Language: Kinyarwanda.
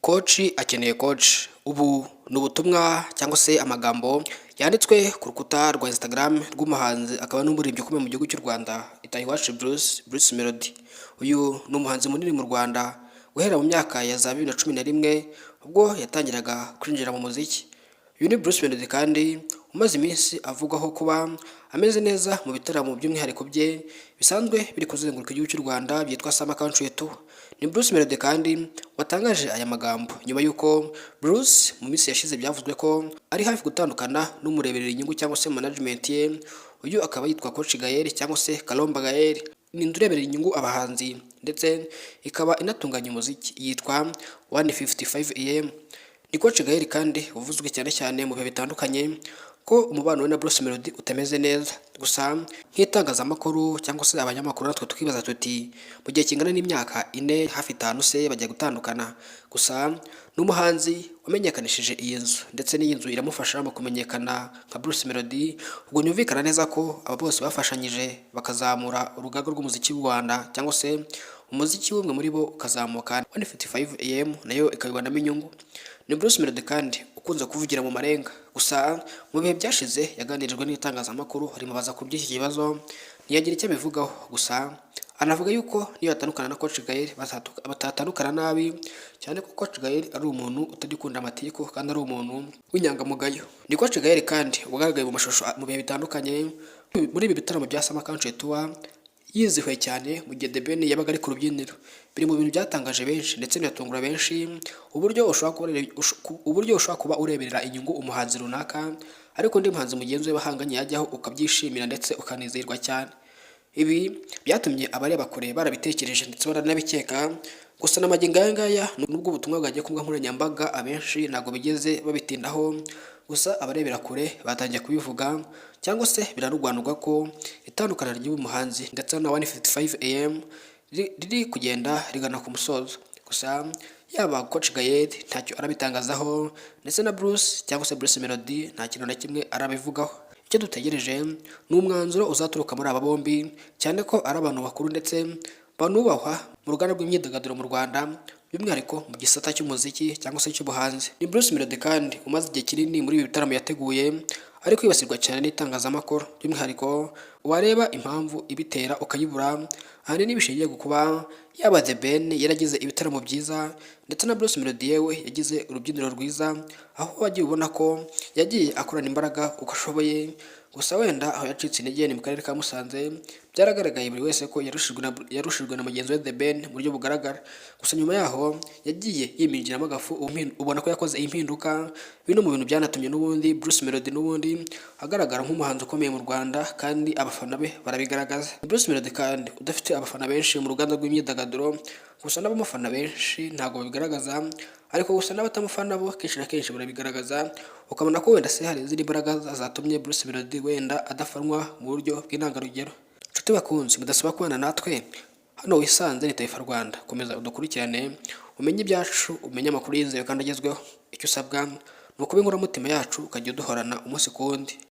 Koci akeneye koci. Ubu ni ubutumwa cyangwa se amagambo yanditswe ku rukuta rwa Instagram rw'umuhanzi akaba n'umuririmbyi ukomeye mu gihugu cy'u Rwanda Itahiwacu Bruce Melody. Uyu ni umuhanzi munini mu Rwanda guhera mu myaka ya za 2011 ubwo yatangiraga kwinjira mu muziki. Uyu ni Bruce Melody kandi umaze iminsi avugwaho kuba ameze neza mu bitaramo by'umwihariko bye bisanzwe biri kuzenguruka igihugu cy'u Rwanda byitwa Summer Country Tour. Ni Bruce Melody kandi watangaje aya magambo nyuma y'uko Bruce mu minsi yashize byavuzwe ko ari hafi gutandukana n'umureberera inyungu cyangwa se management ye. Uyu akaba yitwa Coach Gael cyangwa se Kalomba Gael, ni inzu ireberera inyungu abahanzi ndetse ikaba inatunganya umuziki, yitwa 155 AM. Ni Coach Gael kandi uvuzwe cyane cyane mu bihe bitandukanye ko umubano we na Bruce Melody utameze neza. Gusa nk'itangazamakuru cyangwa se abanyamakuru natwe tukibaza tuti mu gihe kingana n'imyaka 4 hafi 5 se bajya gutandukana. Gusa n'umuhanzi wamenyekanishije iyi nzu ndetse n'iyi nzu iramufasha mu kumenyekana nka Bruce Melody. Ubwo nyumvikana neza ko aba bose bafashanyije bakazamura urugaga rw'umuziki w'u Rwanda cyangwa se umuziki w'umwe muri bo ukazamuka. 155 AM nayo ikabibonamo inyungu. Ni Bruce Melody kandi ukunze kuvugira mu marenga. Gusa mu bihe byashize yaganirijwe n'itangazamakuru rimubaza ku by'iki kibazo ntiyagira icyo abivugaho. Gusa anavuga yuko niyo atandukana na Coach Gael batatandukana nabi cyane ko Coach Gael ari umuntu utagikunda amatiku kandi ari umuntu w'inyangamugayo. Ni Coach Gael kandi wagaragaye mu mashusho mu bihe bitandukanye muri ibi bitaramo bya Summer Country Tour yizihiwe cyane mu gihe The Ben yabaga ari ku rubyiniro. Biri mu bintu byatangaje benshi ndetse binatungura benshi uburyo ushobora kuba ureberera inyungu umuhanzi runaka ariko undi muhanzi mugenzi we bahanganye yajyaho ukabyishimira ndetse ukanizerwa cyane. Ibi byatumye abareba kure barabitekereje ndetse baranabikeka. Gusa n'amagingo aya ngaya nubwo ubutumwa bwagiye ku mbuga nkoranyambaga abenshi ntabwo bigeze babitindaho. Gusa abarebera kure batangiye kubivuga cyangwa se birarugwanurwa ko itandukana ry'uyu muhanzi ndetse na 155 AM riri kugenda rigana ku musozo. Gusa yaba Coach Gael ntacyo arabitangazaho ndetse na Bruce cyangwa se Bruce Melody nta kintu na kimwe arabivugaho. Icyo dutegereje ni umwanzuro uzaturuka muri aba bombi cyane ko ari abantu bakuru ndetse banubahwa mu ruganda rw'imyidagaduro mu Rwanda by'umwihariko mu gisata cy'umuziki cyangwa se cy'ubuhanzi. Ni Bruce Melody kandi umaze igihe kinini muri ibi bitaramo yateguye ari kwibasirwa cyane n'itangazamakuru by'umwihariko wareba impamvu ibitera ukayibura. Ahanini bishingiye ku kuba yaba The Ben yaragize ibitaramo byiza ndetse na Bruce Melody yewe yagize urubyiniro rwiza aho wagiye ubona ko yagiye akorana imbaraga uko ashoboye. Gusa wenda aho yacitse intege ni mu karere ka Musanze byaragaragaye buri wese ko yarushijwe na mugenzi we The Ben mu buryo bugaragara. Gusa nyuma yaho yagiye yiminjiramo agafu ubona ko yakoze impinduka. Bino mu bintu byanatumye n'ubundi Bruce Melody n'ubundi agaragara nk'umuhanzi ukomeye mu Rwanda kandi abafana be barabigaragaza. Bruce Melody kandi udafite abafana benshi mu ruganda rw'imyidagaduro, gusa n'abamufana benshi ntabwo babigaragaza ariko gusa n'abatamufana bo kenshi na kenshi barabigaragaza ukabona ko wenda se hari izindi mbaraga zatumye Bruce Melody wenda adafanwa mu buryo bw'intangarugero. Nshuti bakunzi mudasaba kubana natwe hano wisanze ni Taifa Rwanda. Komeza udukurikirane umenye ibyacu, umenye amakuru yizewe kandi agezweho. Icyo usabwa ni ukuba inkoramutima yacu ukajya uduhorana umunsi ku wundi.